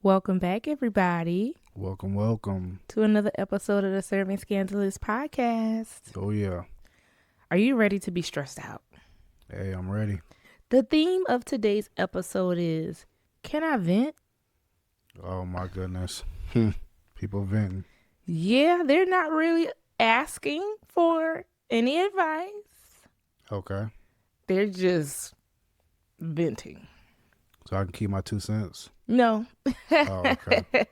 Welcome back, everybody, Welcome. to another episode of the Serving Scandalous podcast. Oh, yeah. Are you ready to be stressed out? Hey, I'm ready. The theme of today's episode is, can I vent? Oh, my goodness. People venting. Yeah, they're not really asking for any advice. Okay. They're just venting. So I can keep my 2 cents. No. Oh, okay.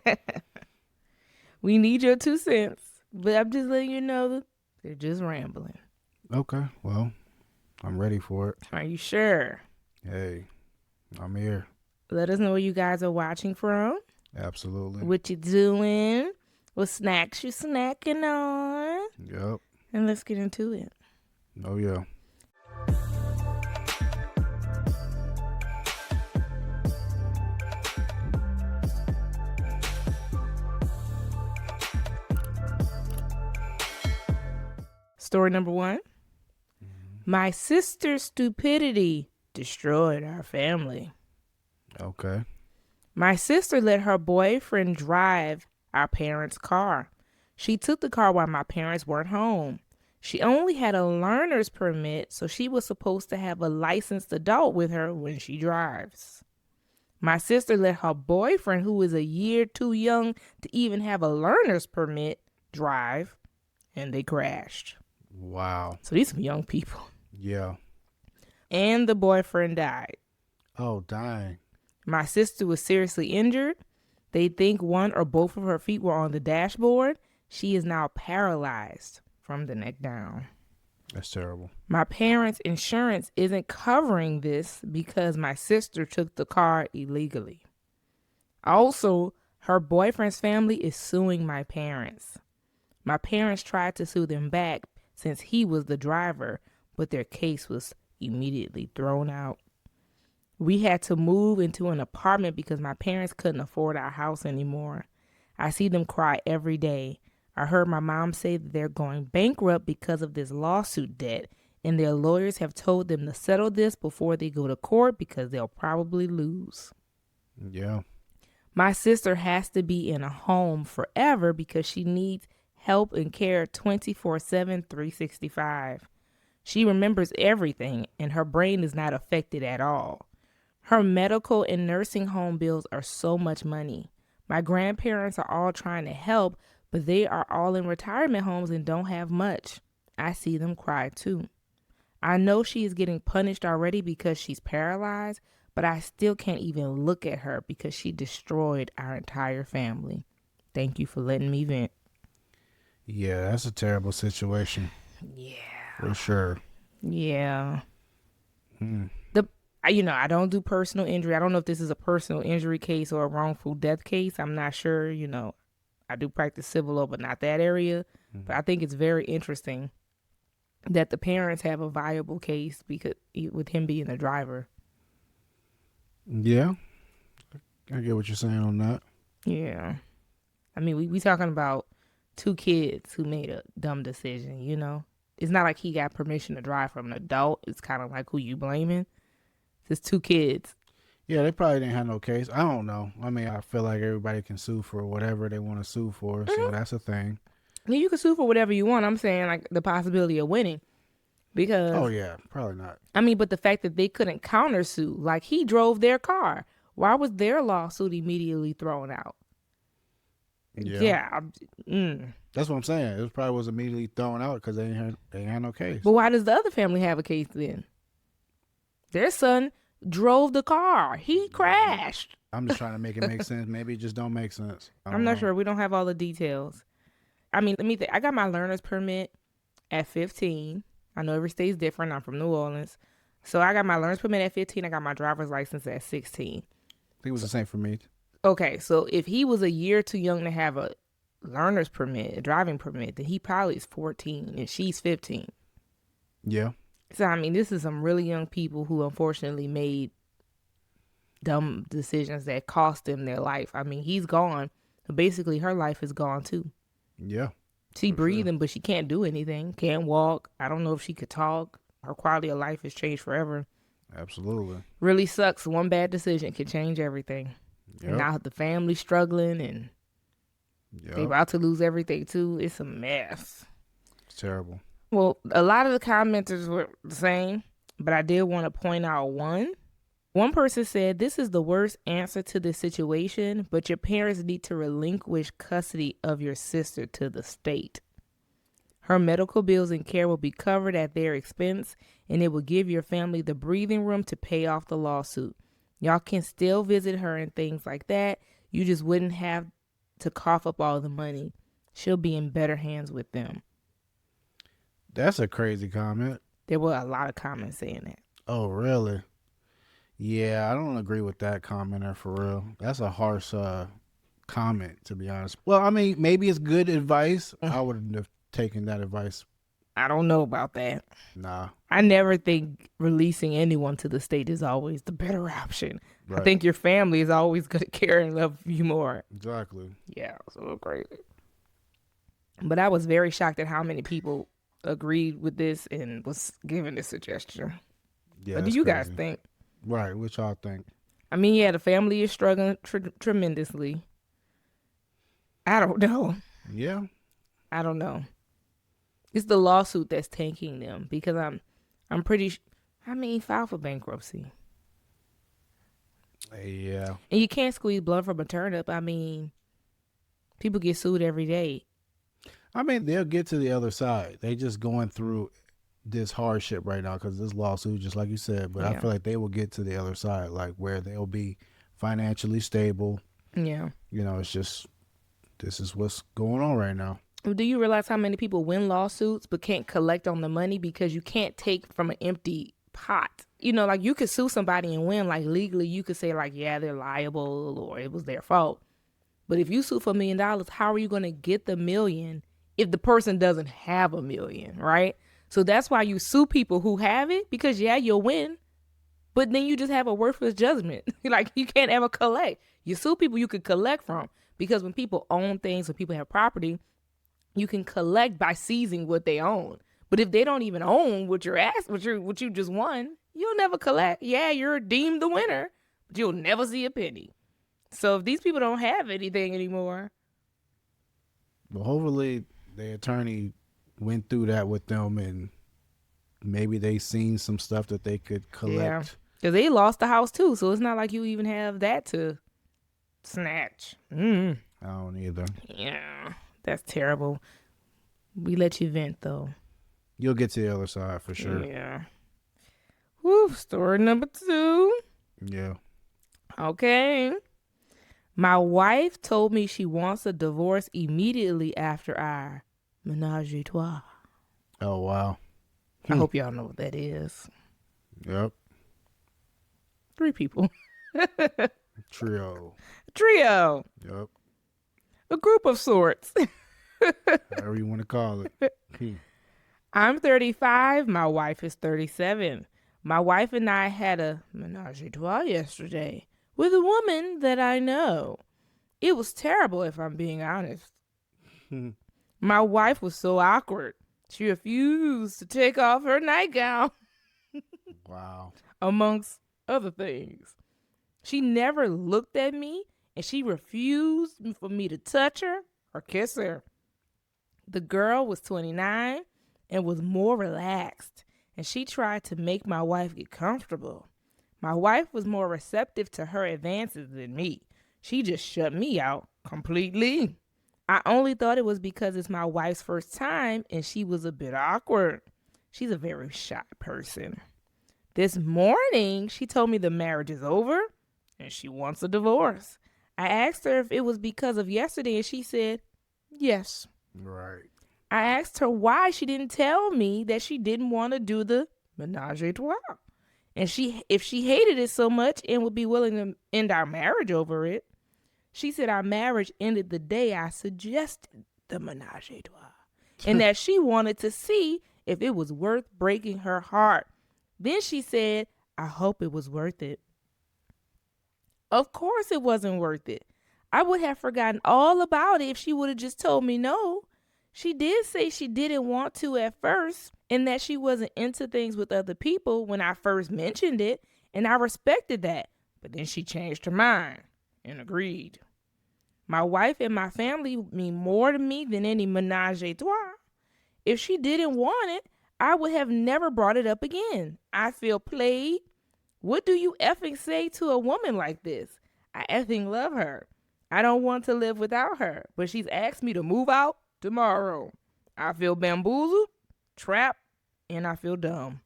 We need your 2 cents. But I'm just letting you know that they're just rambling. Okay. Well, I'm ready for it. Are you sure? Hey, I'm here. Let us know where you guys are watching from. Absolutely. What you doing? What snacks you snacking on? Yep. And let's get into it. Oh, yeah. Story number 1. My sister's stupidity destroyed our family. Okay. My sister let her boyfriend drive our parents' car. She took the car while my parents weren't home. She only had a learner's permit, so she was supposed to have a licensed adult with her when she drives. My sister let her boyfriend, who is a year too young to even have a learner's permit, drive, and they crashed. Wow. So these are some young people. Yeah. And the boyfriend died. Oh, dang. My sister was seriously injured. They think one or both of her feet were on the dashboard. She is now paralyzed from the neck down. That's terrible. My parents' insurance isn't covering this because my sister took the car illegally. Also, her boyfriend's family is suing my parents. My parents tried to sue them back since he was the driver, but their case was immediately thrown out. We had to move into an apartment because my parents couldn't afford our house anymore. I see them cry every day. I heard my mom say that they're going bankrupt because of this lawsuit debt, and their lawyers have told them to settle this before they go to court because they'll probably lose. Yeah. My sister has to be in a home forever because she needs help and care 24/7, 365. She remembers everything, and her brain is not affected at all. Her medical and nursing home bills are so much money. My grandparents are all trying to help, but they are all in retirement homes and don't have much. I see them cry too. I know she is getting punished already because she's paralyzed, but I still can't even look at her because she destroyed our entire family. Thank you for letting me vent. Yeah, that's a terrible situation. Yeah. For sure. Yeah. I don't do personal injury. I don't know if this is a personal injury case or a wrongful death case. I'm not sure. I do practice civil law, but not that area. But I think it's very interesting that the parents have a viable case because with him being the driver. Yeah. I get what you're saying on that. Yeah. I mean, we talking about 2 kids who made a dumb decision, It's not like he got permission to drive from an adult. It's kind of like who you blaming. It's 2 kids. Yeah, they probably didn't have no case. I don't know. I mean, I feel like everybody can sue for whatever they want to sue for, so that's a thing. I mean, you can sue for whatever you want. I'm saying like the possibility of winning. Because Oh yeah, probably not. I mean, but the fact that they couldn't countersue, like he drove their car. Why was their lawsuit immediately thrown out? Yeah. That's what I'm saying. It probably was immediately thrown out because they ain't had no case. But why does the other family have a case then? Their son drove the car. He crashed. I'm just trying to make it make sense. Maybe it just don't make sense. I'm not sure. We don't have all the details. I mean, let me think. I got my learner's permit at 15. I know every state's different. I'm from New Orleans. So I got my learner's permit at 15. I got my driver's license at 16. I think it was the same for me. Okay, so if he was a year too young to have a learner's permit, a driving permit, then he probably is 14 and she's 15. Yeah. So, I mean, this is some really young people who unfortunately made dumb decisions that cost them their life. I mean, he's gone. So basically, her life is gone too. Yeah. She breathing, but she can't do anything. Can't walk. I don't know if she could talk. Her quality of life has changed forever. Absolutely. Really sucks. One bad decision can change everything. And Yep. now the family's struggling and they Yep. about to lose everything too. It's a mess. It's terrible. Well, a lot of the commenters were the same, but I did want to point out one. One person said, "This is the worst answer to this situation, but your parents need to relinquish custody of your sister to the state. Her medical bills and care will be covered at their expense, and it will give your family the breathing room to pay off the lawsuit. Y'all can still visit her and things like that. You just wouldn't have to cough up all the money. She'll be in better hands with them." That's a crazy comment. There were a lot of comments saying that. Oh, really? Yeah, I don't agree with that commenter for real. That's a harsh comment, to be honest. Well, I mean, maybe it's good advice. I wouldn't have taken that advice. I don't know about that. Nah. I never think releasing anyone to the state is always the better option. I Right. think your family is always going to care and love you more. Exactly. Yeah, it's a little crazy. But I was very shocked at how many people agreed with this and was giving this suggestion. Yeah. What do that's you guys crazy. think? Right. What y'all think? I mean, yeah, the family is struggling tremendously. I don't know. Yeah. I don't know. It's the lawsuit that's tanking them because I'm pretty. I mean, file for bankruptcy, Yeah. and you can't squeeze blood from a turnip. I mean, people get sued every day. I mean, they'll get to the other side. They just going through this hardship right now because this lawsuit, just like you said. But I Yeah. feel like they will get to the other side, like where they'll be financially stable. Yeah. You know, it's just this is what's going on right now. Do you realize how many people win lawsuits but can't collect on the money because you can't take from an empty pot? You know, like you could sue somebody and win. Like legally, you could say like, yeah, they're liable or it was their fault. But if you sue for $1 million, how are you going to get the million if the person doesn't have $1 million, right? So that's why you sue people who have it because, yeah, you'll win. But then you just have a worthless judgment. Like you can't ever collect. You sue people you could collect from because when people own things, when people have property, you can collect by seizing what they own. But if they don't even own what you just won, you'll never collect. Yeah, you're deemed the winner, but you'll never see a penny. So if these people don't have anything anymore, But hopefully, the attorney went through that with them, and maybe they seen some stuff that they could collect. because they lost the house too, so it's not like you even have that to snatch. I don't either. Yeah, that's terrible. We let you vent though. You'll get to the other side for sure. Yeah. Woo, story number 2. Yeah. Okay. My wife told me she wants a divorce immediately after our menage a trois. Oh wow. I hope y'all know what that is. Yep. 3 people. Trio. Trio. Yep. A group of sorts. However you want to call it. I'm 35. My wife is 37. My wife and I had a menage a trois yesterday with a woman that I know. It was terrible, if I'm being honest. My wife was so awkward. She refused to take off her nightgown, Wow. amongst other things. She never looked at me, and she refused for me to touch her or kiss her. The girl was 29 and was more relaxed, and she tried to make my wife get comfortable. My wife was more receptive to her advances than me. She just shut me out completely. I only thought it was because it's my wife's first time and she was a bit awkward. She's a very shy person. This morning, she told me the marriage is over and she wants a divorce. I asked her if it was because of yesterday and she said, yes. Right. I asked her why she didn't tell me that she didn't want to do the menage a trois. And if she hated it so much and would be willing to end our marriage over it. She said our marriage ended the day I suggested the menage a trois. And that she wanted to see if it was worth breaking her heart. Then she said, I hope it was worth it. Of course it wasn't worth it. I would have forgotten all about it if she would have just told me no. She did say she didn't want to at first and that she wasn't into things with other people when I first mentioned it, and I respected that. But then she changed her mind. and agreed. My wife and my family mean more to me than any menage a trois. If she didn't want it, I would have never brought it up again. I feel played. What do you effing say to a woman like this? I effing love her. I don't want to live without her, but she's asked me to move out tomorrow. I feel bamboozled, trapped, and I feel dumb.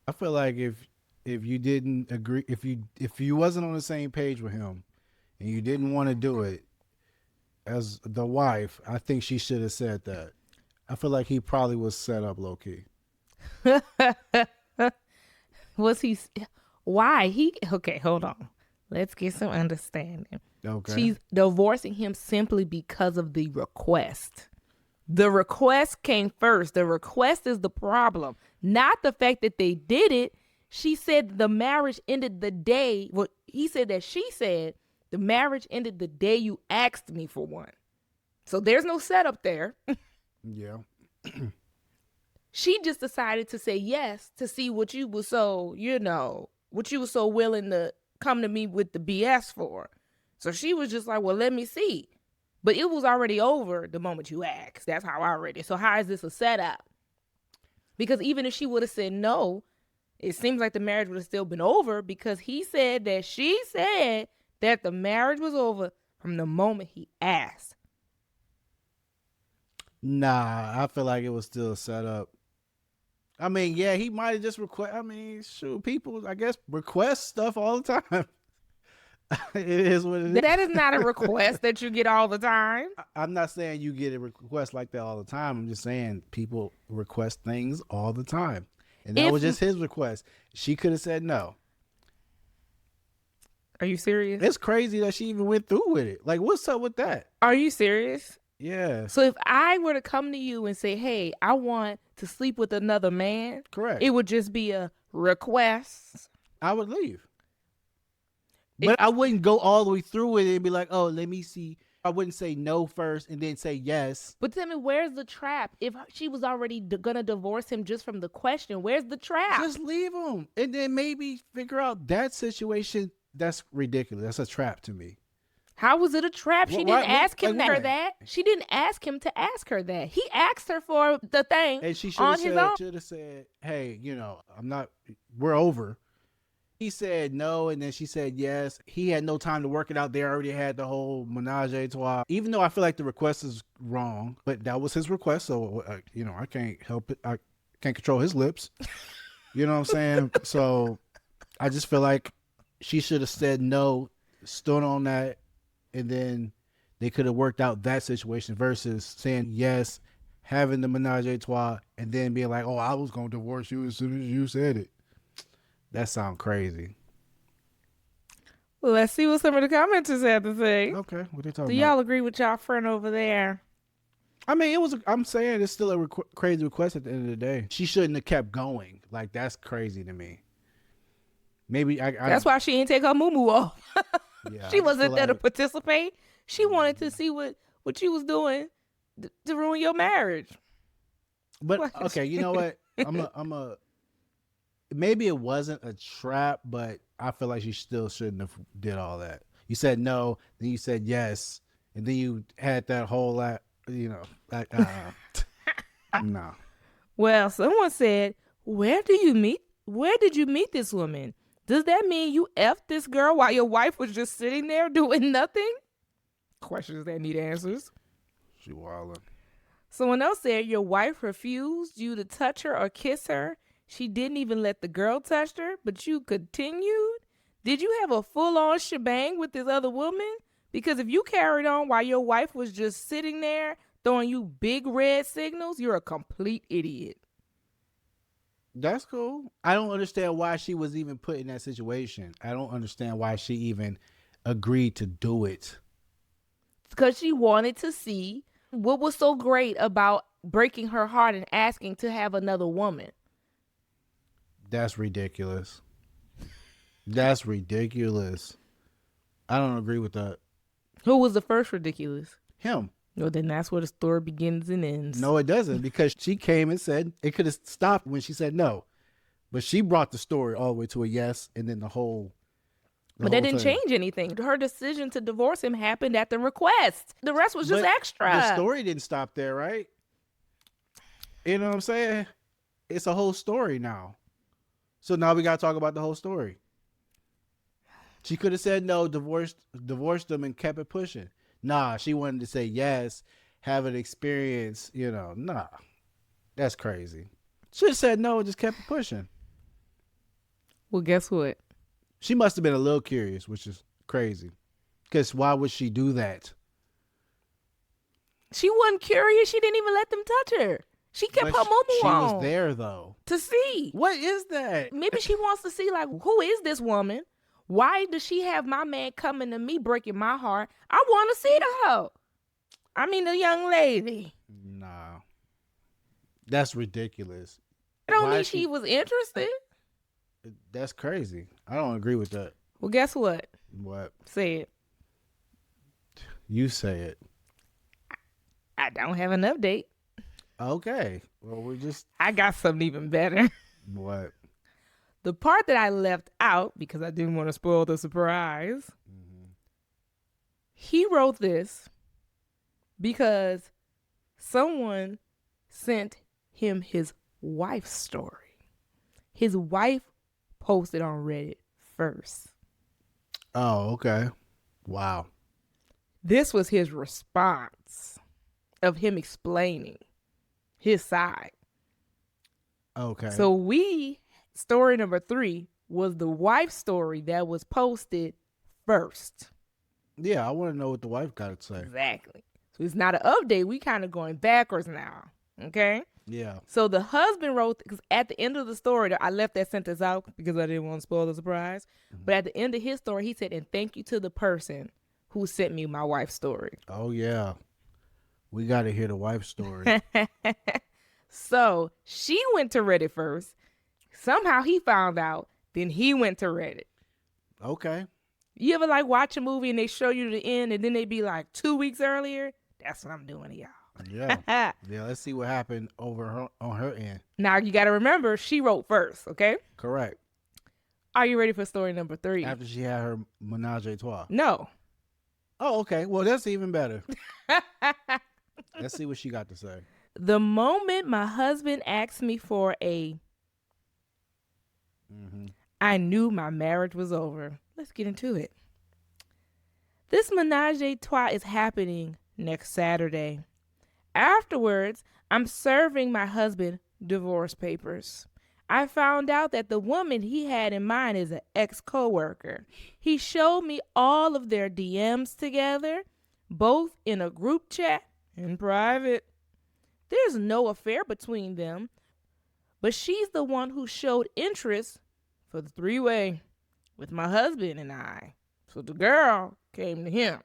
I feel like if you didn't agree, if you wasn't on the same page with him, and you didn't want to do it as the wife, I think she should have said that. I feel like he probably was set up low key. Was he? Why? Okay, hold on. Let's get some understanding. Okay. She's divorcing him simply because of the request. The request came first. The request is the problem, not the fact that they did it. She said the marriage ended the day. Well, he said that she said the marriage ended the day you asked me for one. So there's no setup there. Yeah. She just decided to say yes to see what you were so, what you were so willing to come to me with the BS for. So she was just like, well, let me see. But it was already over the moment you asked. That's how I read it. So how is this a setup? Because even if she would have said no, it seems like the marriage would have still been over because he said that she said that the marriage was over from the moment he asked. Nah, I feel like it was still set up. I mean, yeah, he might have just request. I mean, shoot, people, I guess, request stuff all the time. It is what it is. That is not a request that you get all the time. I'm not saying you get a request like that all the time. I'm just saying people request things all the time. And that was just his request. She could have said no. Are you serious? It's crazy that she even went through with it. Like, what's up with that? Are you serious? Yeah. So if I were to come to you and say, hey, I want to sleep with another man, Correct. It would just be a request. I would leave. But I wouldn't go all the way through with it and be like, oh, let me see. I wouldn't say no first and then say yes. But tell me, where's the trap? If she was already going to divorce him just from the question, where's the trap? Just leave him. And then maybe figure out that situation. That's ridiculous. That's a trap to me. How was it a trap? She didn't ask him like, that. She didn't ask him to ask her that. He asked her for the thing and she on his own. Should have said, hey, we're over. He said no, and then she said yes. He had no time to work it out. They already had the whole menage a trois. Even though I feel like the request is wrong, but that was his request, so I can't help it. I can't control his lips. You know what I'm saying? So I just feel like she should have said no, stood on that, and then they could have worked out that situation versus saying yes, having the menage a trois, and then being like, oh, I was going to divorce you as soon as you said it. That sounds crazy. Well, let's see what some of the commenters had to say. Okay, what they talking about? Do y'all agree with y'all friend over there? I mean, I'm saying it's still a crazy request at the end of the day. She shouldn't have kept going. Like, that's crazy to me. Maybe That's why she didn't take her moo-moo off. Yeah, she wasn't there to participate. She wanted to see what you was doing to ruin your marriage. But okay, you know what? Maybe it wasn't a trap, but I feel like she still shouldn't have did all that. You said no, then you said yes, and then you had that whole no. Well, someone said, where did you meet this woman? Does that mean you effed this girl while your wife was just sitting there doing nothing? Questions that need answers. She wildin'. Someone else said your wife refused you to touch her or kiss her. She didn't even let the girl touch her, but you continued? Did you have a full-on shebang with this other woman? Because if you carried on while your wife was just sitting there throwing you big red signals, you're a complete idiot. That's cool. I don't understand why she was even put in that situation. I don't understand why she even agreed to do it. Because she wanted to see what was so great about breaking her heart and asking to have another woman. That's ridiculous. That's ridiculous. I don't agree with that. Who was the first ridiculous? Him. Well, then that's where the story begins and ends. No, it doesn't, because she came and said it could have stopped when she said no. But she brought the story all the way to a yes, and then the whole The But that whole didn't thing. change anything. Her decision to divorce him happened at the request. The rest was just But the extra. story didn't stop there, right? You know what I'm saying? It's a whole story now. So now we got to talk about the whole story. She could have said no, divorced them, and kept it pushing. Nah, she wanted to say yes, have an experience. Nah, that's crazy. Should have said no and just kept it pushing. Well, guess what? She must have been a little curious, which is crazy. Because why would she do that? She wasn't curious. She didn't even let them touch her. She kept But her moo she on was there though. to see. What is that? Maybe she wants to see, like, who is this woman? Why does she have my man coming to me, breaking my heart? I want to see the hoe. I mean, the young lady. Nah, that's ridiculous. I don't Why mean she was interested. That's crazy. I don't agree with that. Well, guess what? What? Say it. You say it. I don't have an update. Okay. Well, we're just I got something even better. what? The part that I left out because I didn't want to spoil the surprise. He wrote this because someone sent him his wife's story. His wife posted on Reddit first. Oh, okay. Wow. This was his response of him explaining his side. Okay. So story number 3 was the wife's story that was posted first. Yeah, I want to know what the wife got to say. Exactly. So it's not an update. We kind of going backwards now. Okay. Yeah. So the husband wrote, because at the end of the story, I left that sentence out because I didn't want to spoil the surprise. But at the end of his story, he said, and thank you to the person who sent me my wife's story. Oh, yeah. We got to hear the wife's story. So she went to Reddit first. Somehow he found out. Then he went to Reddit. Okay. You ever like watch a movie and they show you the end and then they be like 2 weeks earlier? That's what I'm doing to y'all. Yeah. Yeah, let's see what happened on her end. Now you got to remember, she wrote first, okay? Correct. Are you ready for story number 3? After she had her menage a trois. No. Oh, okay. Well, that's even better. Let's see what she got to say. The moment my husband asked me for I knew my marriage was over. Let's get into it. This menage a trois is happening next Saturday. Afterwards, I'm serving my husband divorce papers. I found out that the woman he had in mind is an ex-coworker. He showed me all of their DMs together, both in a group chat and private. There's no affair between them, but she's the one who showed interest for the 3-way with my husband and I. So the girl came to him.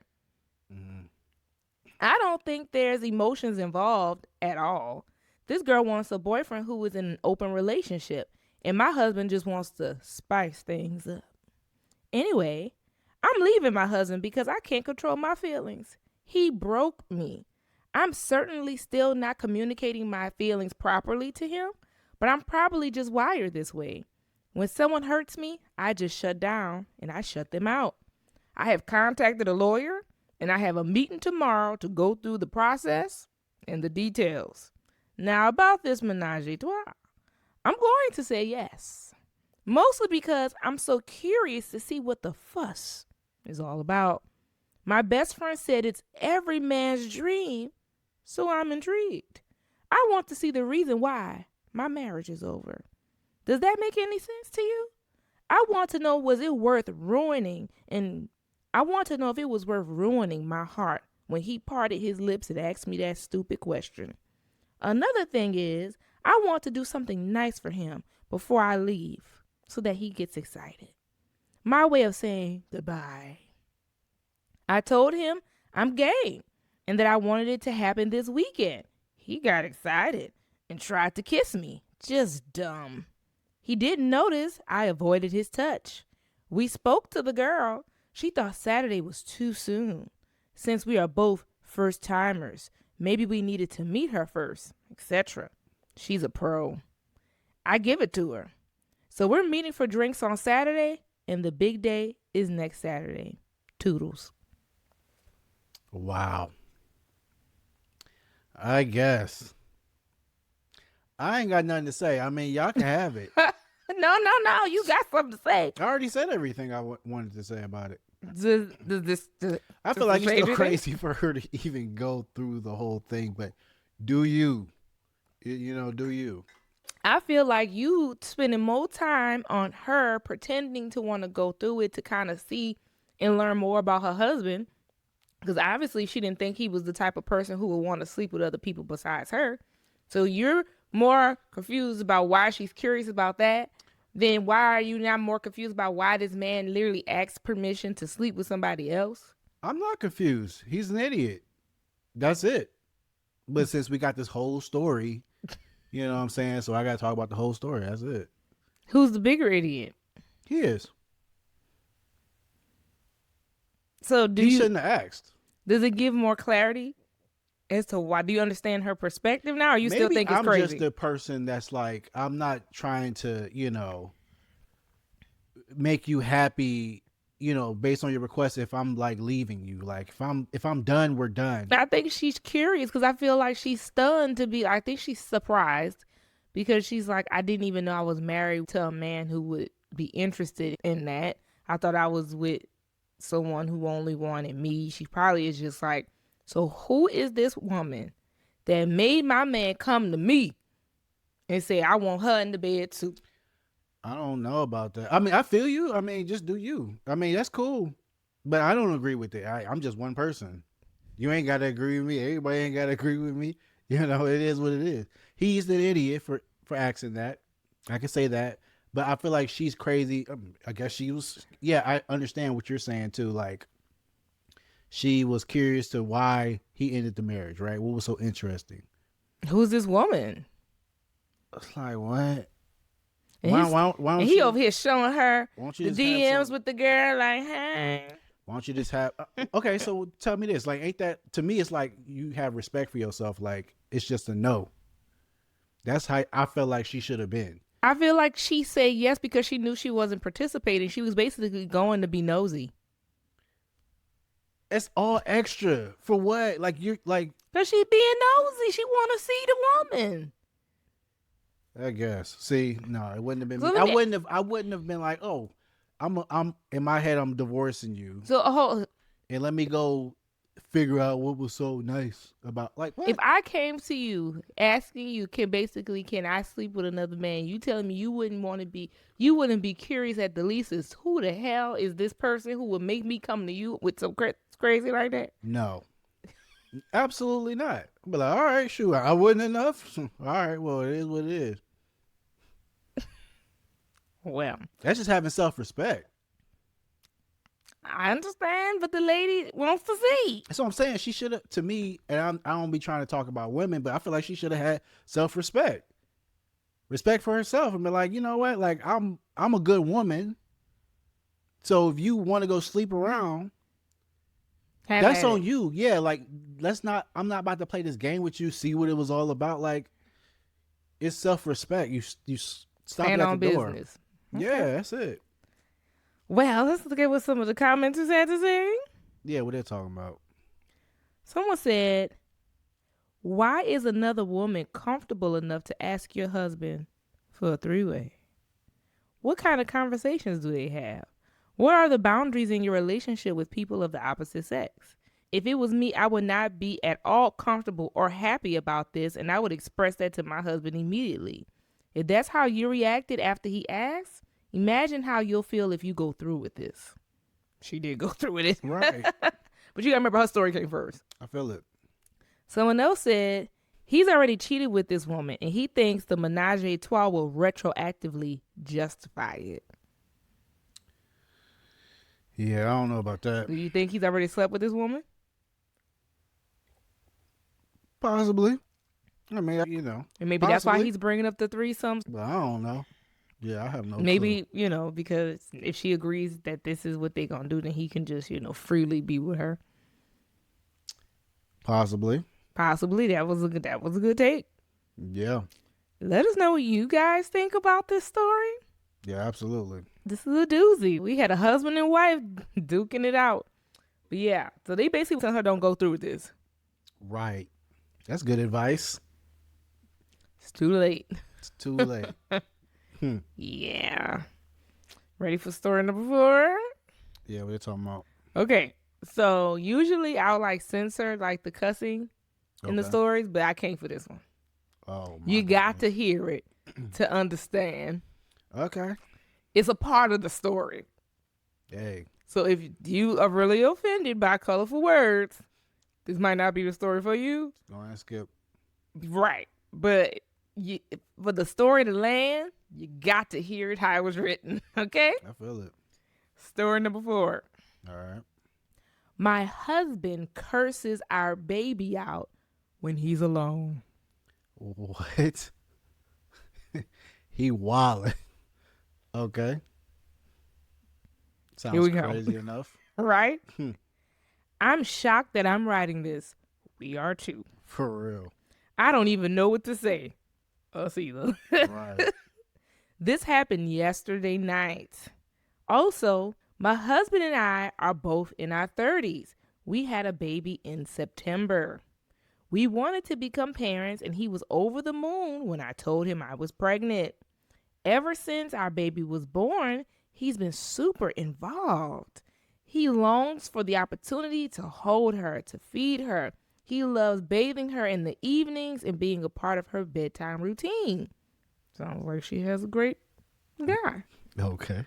I don't think there's emotions involved at all. This girl wants a boyfriend who is in an open relationship, and my husband just wants to spice things up. Anyway, I'm leaving my husband because I can't control my feelings. He broke me. I'm certainly still not communicating my feelings properly to him, but I'm probably just wired this way. When someone hurts me, I just shut down and I shut them out. I have contacted a lawyer and I have a meeting tomorrow to go through the process and the details. Now about this menage a trois, I'm going to say yes. Mostly because I'm so curious to see what the fuss is all about. My best friend said it's every man's dream, so I'm intrigued. I want to see the reason why my marriage is over. Does that make any sense to you? I want to know, was it worth ruining? And I want to know if it was worth ruining my heart when he parted his lips and asked me that stupid question. Another thing is, I want to do something nice for him before I leave so that he gets excited. My way of saying goodbye. I told him I'm gay and that I wanted it to happen this weekend. He got excited and tried to kiss me. Just dumb. He didn't notice I avoided his touch. We spoke to the girl. She thought Saturday was too soon. Since we are both first timers, maybe we needed to meet her first, etc. She's a pro. I give it to her. So we're meeting for drinks on Saturday. and the big day is next Saturday. Toodles. Wow. I guess. I ain't got nothing to say. I mean, y'all can have it. No. You got something to say. I already said everything I wanted to say about it. I I feel like it's still crazy for her to even go through the whole thing, but do you? Do you? I feel like you spending more time on her pretending to want to go through it to kind of see and learn more about her husband. Because obviously she didn't think he was the type of person who would want to sleep with other people besides her. So you're more confused about why she's curious about that. Then why are you now more confused about why this man literally asked permission to sleep with somebody else? I'm not confused. He's an idiot. That's it. But since we got this whole story, you know what I'm saying? So I got to talk about the whole story. That's it. Who's the bigger idiot? He is. So he shouldn't have asked. Does it give more clarity as to why? Do you understand her perspective now, or you Maybe still think it's crazy? I'm just the person that's like, I'm not trying to, make you happy, based on your request. If I'm like leaving you, like if I'm done, we're done. I think she's curious because I feel like she's stunned to be. I think she's surprised because she's like, I didn't even know I was married to a man who would be interested in that. I thought I was with someone who only wanted me. She probably is just like, so who is this woman that made my man come to me and say I want her in the bed too? I don't know about that. I mean, I feel you. I mean, just do you. I mean, that's cool. But I don't agree with it. I'm just one person. You ain't got to agree with me. Everybody ain't got to agree with me. It is what it is. He's an idiot for asking that. I can say that. But I feel like she's crazy. I guess she was. Yeah, I understand what you're saying too. Like, she was curious to why he ended the marriage, right? What was so interesting? Who's this woman? It's like, what? And why he over here showing her the DMs with the girl, like, hey. Why don't you just have... okay, so tell me this. Like, ain't that... To me, it's like you have respect for yourself. Like, it's just a no. That's how I felt like she should have been. I feel like she said yes because she knew she wasn't participating. She was basically going to be nosy. It's all extra. For what? Like, you're like... Because she being nosy. She want to see the woman. I guess. See, no, it wouldn't have been me. I wouldn't have been like, oh, I'm in my head, I'm divorcing you. So, and let me go figure out what was so nice about, like, what? If I came to you asking you, can I sleep with another man? You telling me you wouldn't be curious at the least as who the hell is this person who would make me come to you with some crazy like that? No, absolutely not. But like, all right, shoot, I wasn't enough. All right, well, it is what it is. Well, that's just having self-respect. I understand, but the lady wants to see. That's what I'm saying. She should have, to me, and I don't be trying to talk about women, but I feel like she should have had self-respect. Respect for herself and be like, you know what? Like, I'm a good woman. So if you want to go sleep around, that's on you. Yeah, like, I'm not about to play this game with you, see what it was all about. Like, it's self-respect. You stop it at the door. Business. Okay. Yeah, that's it. Well, let's look at what some of the commenters had to say. Yeah, what they're talking about. Someone said, why is another woman comfortable enough to ask your husband for a three-way? What kind of conversations do they have? What are the boundaries in your relationship with people of the opposite sex? If it was me, I would not be at all comfortable or happy about this, and I would express that to my husband immediately. If that's how you reacted after he asked, imagine how you'll feel if you go through with this. She did go through with it. Right. But you got to remember her story came first. I feel it. Someone else said he's already cheated with this woman and he thinks the menage a trois will retroactively justify it. Yeah, I don't know about that. Do you think he's already slept with this woman? Possibly. I mean, And maybe that's why he's bringing up the threesomes. But I don't know. Yeah, I have no Maybe, clue. Because if she agrees that this is what they're going to do, then he can just, freely be with her. Possibly. That was a good take. Yeah. Let us know what you guys think about this story. Yeah, absolutely. This is a doozy. We had a husband and wife duking it out. But yeah, so they basically tell her don't go through with this. Right. That's good advice. It's too late. It's too late. Yeah. Ready for story number 4? Yeah, what you talking about? Okay. So usually I'll like censor like the cussing in the Okay. stories, but I can't for this one. Oh, my You got to goodness. hear it to understand. Okay. It's a part of the story. Hey. So if you are really offended by colorful words, this might not be the story for you. Go ahead and skip. Right. But for the story to land, you got to hear it how it was written. Okay? I feel it. Story number 4. All right. My husband curses our baby out when he's alone. What? He wildin'. Okay. Here we Sounds go. crazy enough. Right? Hmm. I'm shocked that I'm writing this. We are too. For real. I don't even know what to say. Us either. Right. This happened yesterday night. Also, my husband and I are both in our 30s. We had a baby in September. We wanted to become parents, and he was over the moon when I told him I was pregnant. Ever since our baby was born, he's been super involved. He longs for the opportunity to hold her, to feed her. He loves bathing her in the evenings and being a part of her bedtime routine. Sounds like she has a great guy. Okay.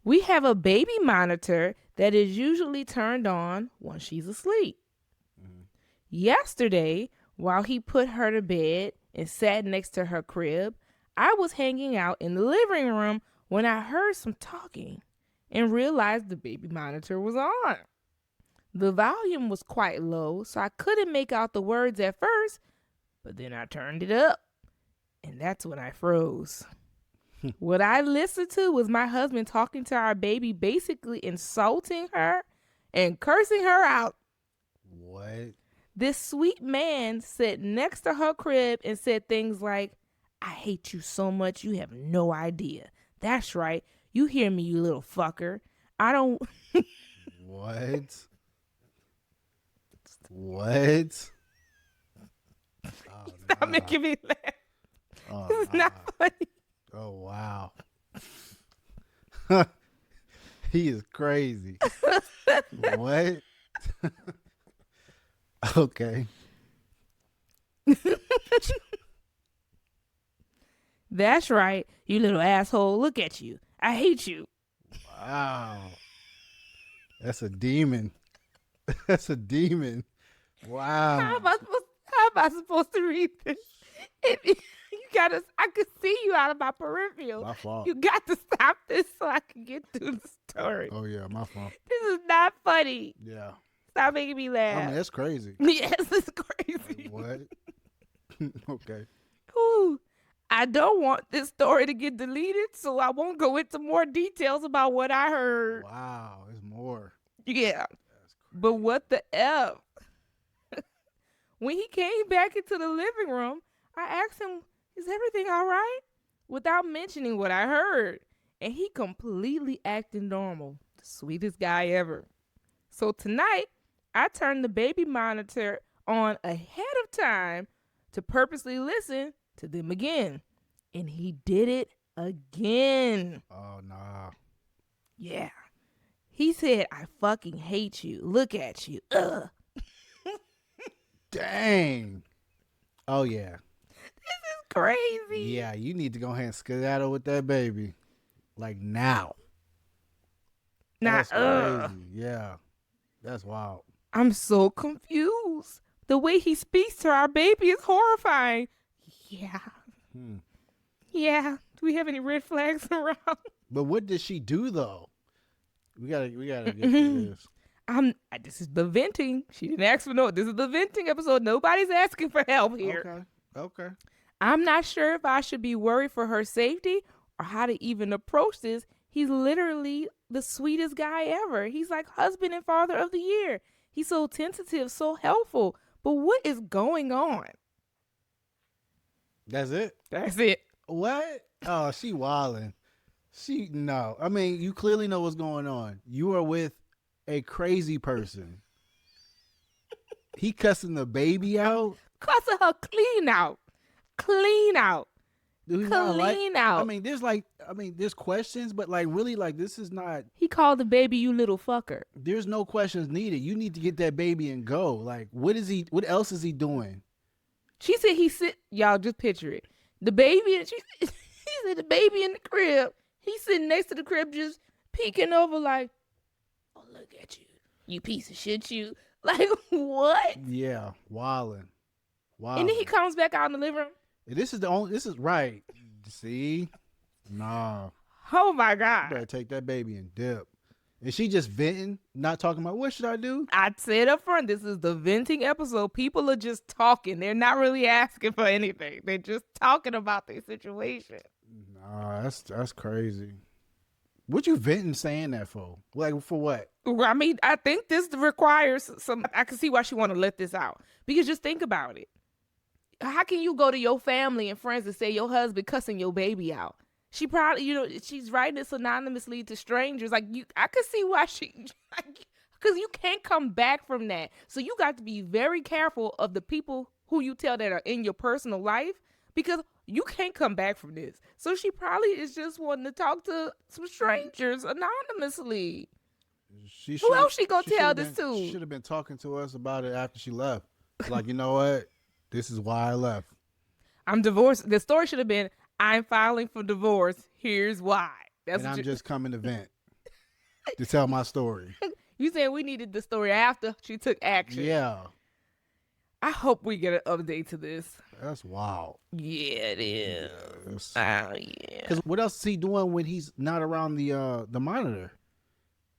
We have a baby monitor that is usually turned on when she's asleep. Yesterday, while he put her to bed and sat next to her crib, I was hanging out in the living room when I heard some talking and realized the baby monitor was on. The volume was quite low, so I couldn't make out the words at first, but then I turned it up, and that's when I froze. What I listened to was my husband talking to our baby, basically insulting her and cursing her out. What? This sweet man sat next to her crib and said things like, I hate you so much you have no idea. That's right. You hear me, you little fucker. I don't... What? What? Oh, Stop making me laugh. Oh, This is not funny. Oh, wow. He is crazy. What? Okay. That's right. You little asshole. Look at you. I hate you. Wow. That's a demon. That's a demon. Wow. How am I supposed to read this? You gotta. I could see you out of my peripheral. My fault. You got to stop this so I can get through the story. Oh, yeah, my fault. This is not funny. Yeah. Stop making me laugh. I mean, that's crazy. Yes, it's crazy. What? Okay. Ooh, I don't want this story to get deleted, so I won't go into more details about what I heard. Wow. There's more. Yeah, That's but what the F? When he came back into the living room, I asked him, is everything all right? Without mentioning what I heard. And he completely acted normal. The sweetest guy ever. So tonight, I turned the baby monitor on ahead of time to purposely listen to them again. And he did it again. Oh, nah. Yeah. He said, I fucking hate you. Look at you. Ugh. Dang. Oh, yeah. This is crazy. Yeah, you need to go ahead and skedaddle with that baby. Like now. That's crazy. Yeah. That's wild. I'm so confused. The way he speaks to our baby is horrifying. Yeah. Yeah. Do we have any red flags around? But what did she do though? We gotta get through this. This is the venting. She didn't ask for no. This is the venting episode. Nobody's asking for help here. Okay. I'm not sure if I should be worried for her safety or how to even approach this. He's literally the sweetest guy ever. He's like husband and father of the year. He's so tentative, so helpful. But what is going on? That's it? That's it. What? Oh, she wildin'. No. I mean, you clearly know what's going on. You are with a crazy person. He cussing the baby out. Cussing her clean out. Clean out. Do he not like? Clean I out. mean, there's questions, but like, really, like, this is not. He called the baby you little fucker. There's no questions needed. You need to get that baby and go. Like, what is he? What else is he doing? She said he sit. Y'all just picture it. The baby. He said the baby in the crib. He's sitting next to the crib, just peeking over, like, "Oh, look at you, you piece of shit, you." Like, what? Yeah, wilding. And then he comes back out in the living room. This is right. See? Nah. Oh my God. You better take that baby and dip. And she just venting, not talking about what should I do? I said up front, this is the venting episode. People are just talking. They're not really asking for anything. They're just talking about their situation. Nah, that's crazy. What you venting saying that for? Like, for what? I mean, I think this requires some. I can see why she want to let this out, because just think about it. How can you go to your family and friends and say your husband cussing your baby out? She probably, she's writing this anonymously to strangers. Like, I could see why because you can't come back from that. So you got to be very careful of the people who you tell that are in your personal life, because you can't come back from this. So she probably is just wanting to talk to some strangers anonymously. Who else she gonna tell this to? She should have been talking to us about it after she left. Like, you know what? This is why I left. I'm divorced. The story should have been, I'm filing for divorce. Here's why. I'm just coming to vent to tell my story. You said we needed the story after she took action. Yeah. I hope we get an update to this. That's wild. Yeah, it is. Yes. Oh, yeah. Because what else is he doing when he's not around the monitor?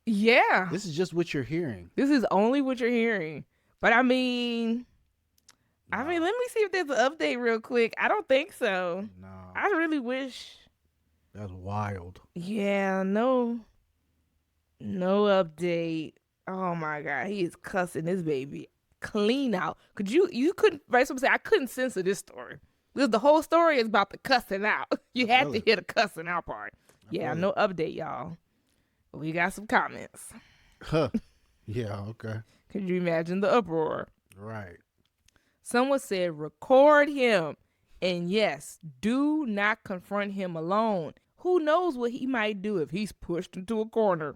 Yeah. This is just what you're hearing. This is only what you're hearing. But I mean, let me see if there's an update real quick. I don't think so. No. I really wish. That's wild. Yeah, no update. Oh my God, he is cussing this baby clean out. Could you couldn't, right? Someone say I couldn't censor this story because the whole story is about the cussing out. You had to hear the cussing out part. Yeah, no update, y'all. But we got some comments. Huh. Yeah. Okay. Could you imagine the uproar? Right. Someone said, record him. And yes, do not confront him alone. Who knows what he might do if he's pushed into a corner.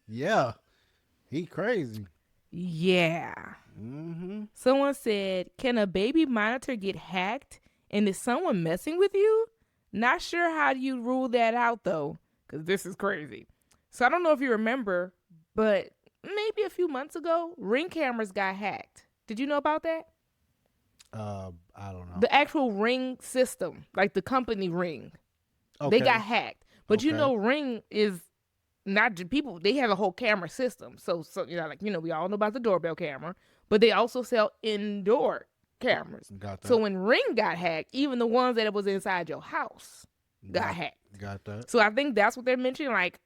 Yeah. He crazy. Yeah. Mm-hmm. Someone said, can a baby monitor get hacked? And is someone messing with you? Not sure how you rule that out, though, because this is crazy. So I don't know if you remember, but maybe a few months ago, Ring cameras got hacked. Did you know about that? I don't know. The actual Ring system, like the company Ring, they got hacked. But you know, Ring is not just people. They have a whole camera system. So we all know about the doorbell camera, but they also sell indoor cameras. Got that. So when Ring got hacked, even the ones that was inside your house got hacked. Got that. So I think that's what they're mentioning. Like,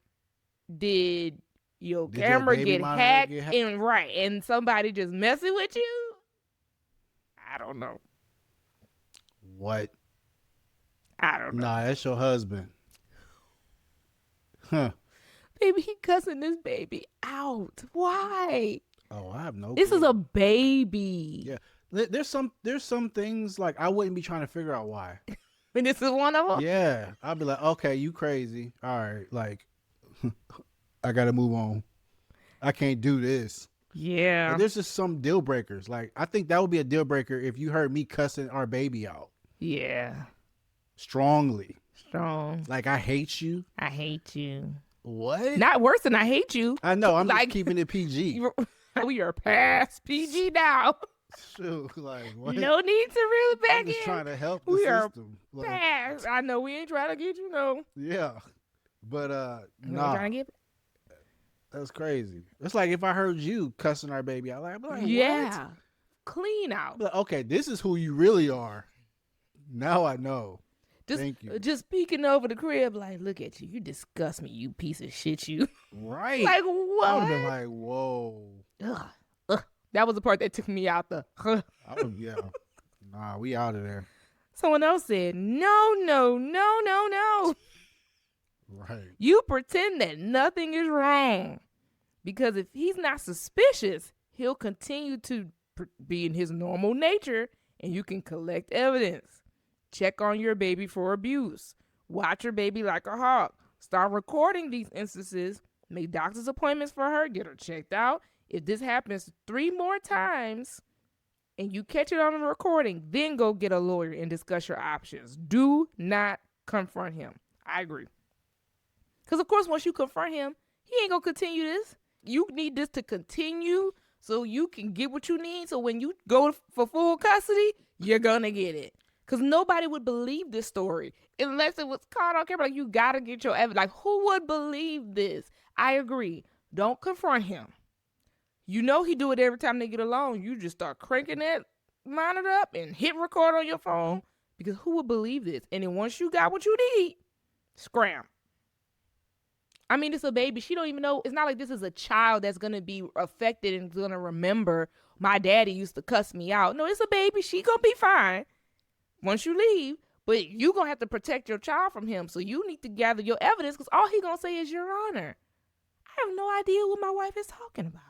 did your camera get hacked? And somebody just messing with you? I don't know. What? I don't know. Nah, that's your husband. Huh. Baby, he cussing this baby out. Why? Oh, I have no This clue. is a baby. Yeah. There's some things like I wouldn't be trying to figure out why. And this is one of them? Yeah. I'd be like, okay, you crazy. All right. Like, I got to move on. I can't do this. Yeah. But there's just some deal breakers. Like, I think that would be a deal breaker if you heard me cussing our baby out. Yeah. Strongly. Strong. Like, I hate you. I hate you. What? Not worse than I hate you. I know. I'm like, just keeping it PG. We are past PG now. Shoot, like, what? No need to really back I'm just in. trying to help the We system. are past. I know we ain't trying to get you, no. Yeah. But, Nah. Trying to get... That's crazy. It's like if I heard you cussing our baby out, I'd be like, yeah. What? Clean out. Like, okay, this is who you really are. Now I know. Thank you. Just peeking over the crib, like, look at you. You disgust me, you piece of shit, you. Right. Like, what? I would have been like, whoa. Ugh. That was the part that took me out the. Yeah. Nah, we out of there. Someone else said, no. Right. You pretend that nothing is wrong. Because if he's not suspicious, he'll continue to be in his normal nature and you can collect evidence. Check on your baby for abuse. Watch your baby like a hawk. Start recording these instances. Make doctor's appointments for her. Get her checked out. If this happens 3 more times and you catch it on a recording, then go get a lawyer and discuss your options. Do not confront him. I agree. Because, of course, once you confront him, he ain't going to continue this. You need this to continue so you can get what you need. So when you go for full custody, you're going to get it. Because nobody would believe this story unless it was caught on camera. Like, you got to get your evidence. Like, who would believe this? I agree. Don't confront him. You know he do it every time they get along. You just start cranking that monitor up and hit record on your phone. Because who would believe this? And then once you got what you need, scram. I mean, it's a baby. She don't even know. It's not like this is a child that's going to be affected and going to remember my daddy used to cuss me out. No, it's a baby. She going to be fine once you leave. But you going to have to protect your child from him. So you need to gather your evidence because all he going to say is, Your Honor, I have no idea what my wife is talking about.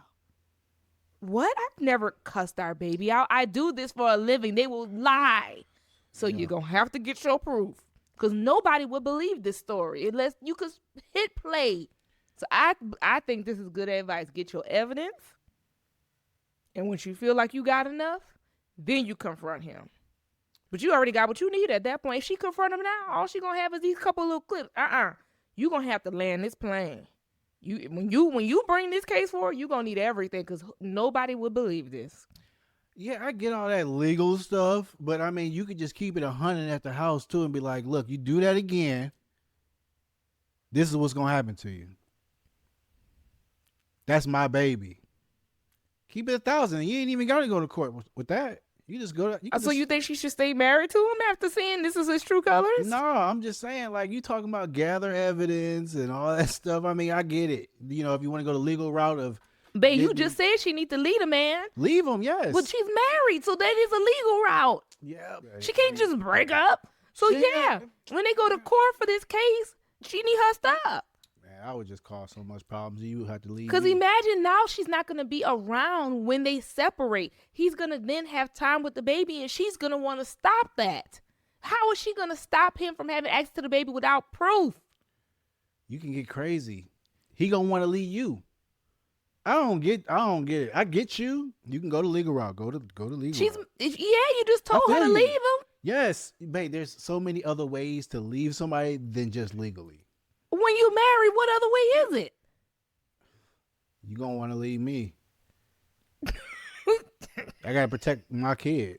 What? I've never cussed our baby out. I do this for a living. They will lie. So you're going to have to get your proof. Because nobody would believe this story unless you could hit play. So I think this is good advice. Get your evidence. And once you feel like you got enough, then you confront him. But you already got what you need at that point. If she confront him now, all she going to have is these couple little clips. You're going to have to land this plane. When you bring this case forward, you're going to need everything because nobody would believe this. Yeah, I get all that legal stuff, but I mean, you could just keep it 100 at the house too and be like, look, you do that again, this is what's going to happen to you. That's my baby. Keep it 1,000. You ain't even got to go to court with that. You just go to... You think she should stay married to him after seeing this is his true colors? No, I'm just saying, like, you talking about gather evidence and all that stuff. I mean, I get it. You know, if you want to go the legal route of... Babe, you just said she need to leave a man. Leave him, yes. Well, she's married, so that is a legal route. Yeah. She can't just break up. So, when they go to court for this case, she need her stuff. Man, I would just cause so much problems. You would have to leave. Because imagine now she's not going to be around when they separate. He's going to then have time with the baby, and she's going to want to stop that. How is she going to stop him from having access to the baby without proof? You can get crazy. He going to want to leave you. I don't get it. I get you. You can go to legal route. Go to legal route. You just told her to leave him. Yes, babe. There's so many other ways to leave somebody than just legally. When you married, what other way is it? You gonna want to leave me. I gotta protect my kid.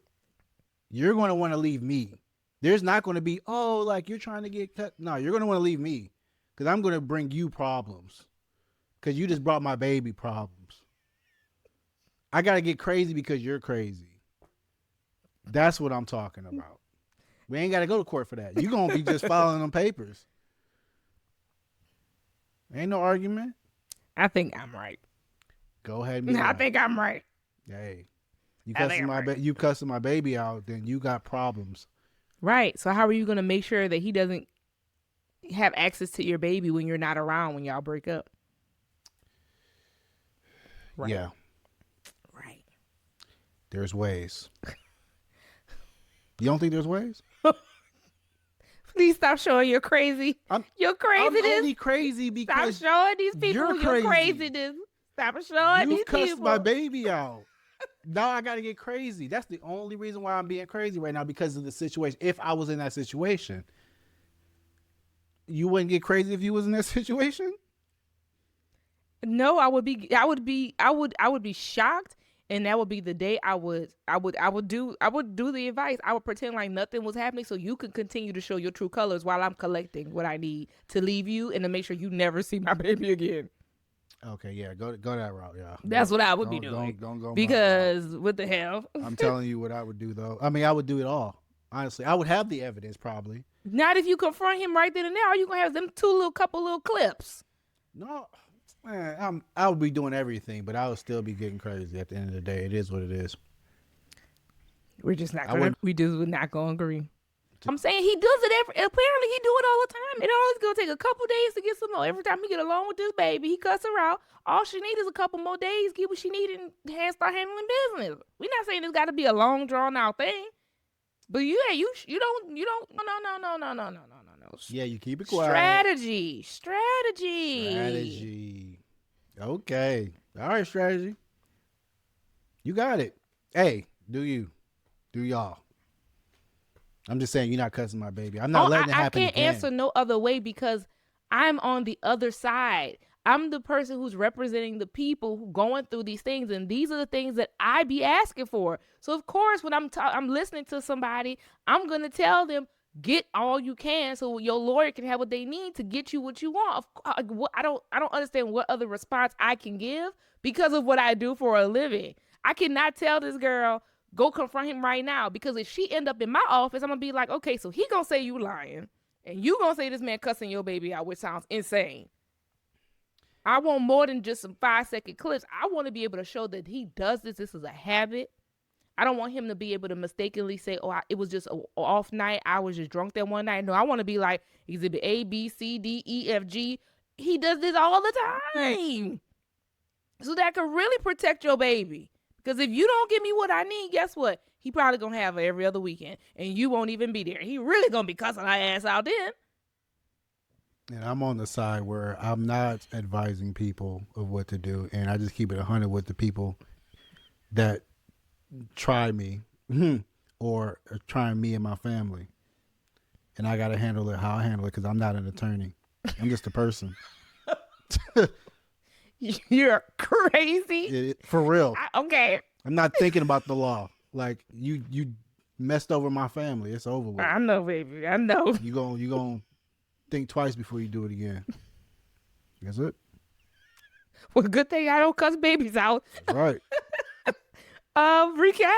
You're gonna want to leave me. There's not gonna be, like you're trying to get cut. No, you're gonna want to leave me because I'm gonna bring you problems. Because you just brought my baby problems. I got to get crazy because you're crazy. That's what I'm talking about. We ain't got to go to court for that. You're going to be just filing them papers. Ain't no argument. I think I'm right. Go ahead and be I right. think I'm right. Hey, you cussing my baby out, then you got problems. Right. So how are you going to make sure that he doesn't have access to your baby when you're not around when y'all break up? Right. Yeah. Right. There's ways. You don't think there's ways? Please stop showing your crazy. Your craziness. I'm only crazy because stop showing these people your craziness. Stop showing these people. You cussed my baby out. Now I got to get crazy. That's the only reason why I'm being crazy right now, because of the situation. If I was in that situation, you wouldn't get crazy if you was in that situation? No, I would be shocked, and that would be the day I would do the advice. I would pretend like nothing was happening so you could continue to show your true colors while I'm collecting what I need to leave you and to make sure you never see my baby again. Okay, yeah, go that route, yeah. That's what I would be doing. Don't go because what the hell? I'm telling you what I would do though. I mean, I would do it all. Honestly, I would have the evidence probably. Not if you confront him right then and there. Are you gonna have them couple little clips? No. Man, I would be doing everything, but I would still be getting crazy at the end of the day. It is what it is. We're just not going to agree. I'm saying he does it apparently he do it all the time. It always gonna take a couple days to get some more. Every time he get along with this baby, he cuss her out. All she need is a couple more days, get what she need, and start handling business. We're not saying it's got to be a long drawn out thing, but you don't no. Yeah, you keep it quiet. Strategy. Okay. All right, strategy. You got it. Hey, do y'all. I'm just saying you're not cussing my baby. I'm not letting it happen I can't again. answer no other way because I'm on the other side. I'm the person who's representing the people who going through these things, and these are the things that I be asking for. So of course, when I'm listening to somebody, I'm gonna tell them get all you can so your lawyer can have what they need to get you what you want. I don't understand what other response I can give because of what I do for a living. I cannot tell this girl go confront him right now because if she end up in my office, I'm gonna be like, okay, so he gonna say you lying, and you gonna say this man cussing your baby out, which sounds insane. I want more than just some 5-second clips. I want to be able to show that he does this. This is a habit. I don't want him to be able to mistakenly say, oh, it was just an off night. I was just drunk that one night. No, I want to be like exhibit A, B, C, D, E, F, G. He does this all the time. So that can really protect your baby. Because if you don't give me what I need, guess what? He probably going to have her every other weekend. And you won't even be there. He really going to be cussing our ass out then. And I'm on the side where I'm not advising people of what to do. And I just keep it 100 with the people that try me or are trying me and my family. And I got to handle it how I handle it because I'm not an attorney. I'm just a person. You're crazy. For real. Okay. I'm not thinking about the law. Like you messed over my family. It's over with. I know, baby. I know. You gonna think twice before you do it again. That's it. Well, good thing I don't cuss babies out. That's right. Recap.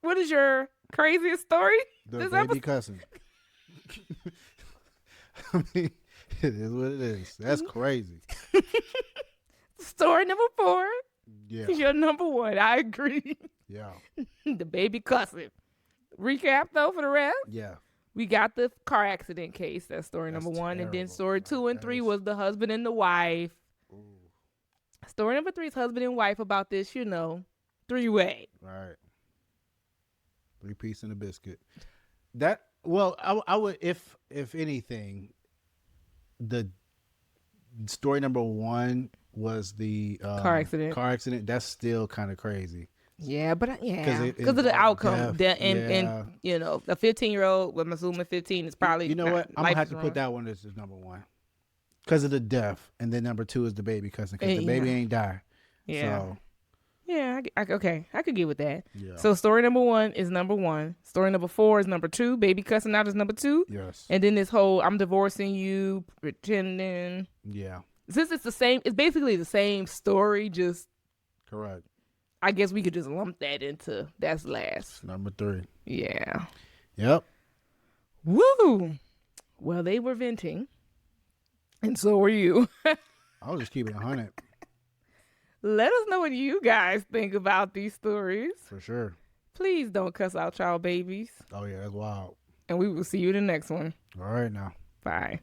What is your craziest story? The baby cussing. I mean, it is what it is. That's crazy. Story number 4. Yeah. Is your number 1. I agree. Yeah. The baby cussing. Recap though for the rest. Yeah. We got the car accident case. That's story number 1. And then story 2 and 3 was the husband and the wife. Ooh. Story number 3 is husband and wife about this, 3-way. Right. 3-piece and a biscuit. That, well, I would, if anything, the story number 1 was the car accident. That's still kind of crazy. Yeah, but because of the outcome, and the 15-year-old, I'm assuming 15 is probably. You know what? I'm gonna have to put that one as number 1 because of the death, and then number 2 is the baby cussing because the baby ain't die. Yeah. So. Yeah. Okay, I could get with that. Yeah. So story number 1 is number 1. Story number 4 is number 2. Baby cussing out is number 2. Yes. And then this whole I'm divorcing you, pretending. Yeah. Since it's the same, it's basically the same story, just correct. I guess we could just lump that into that's last. Number 3. Yeah. Yep. Woo! Well, they were venting, and so were you. I'll just keep it 100. Let us know what you guys think about these stories. For sure. Please don't cuss out y'all babies. Oh, yeah, that's wild. And we will see you in the next one. All right, now. Bye.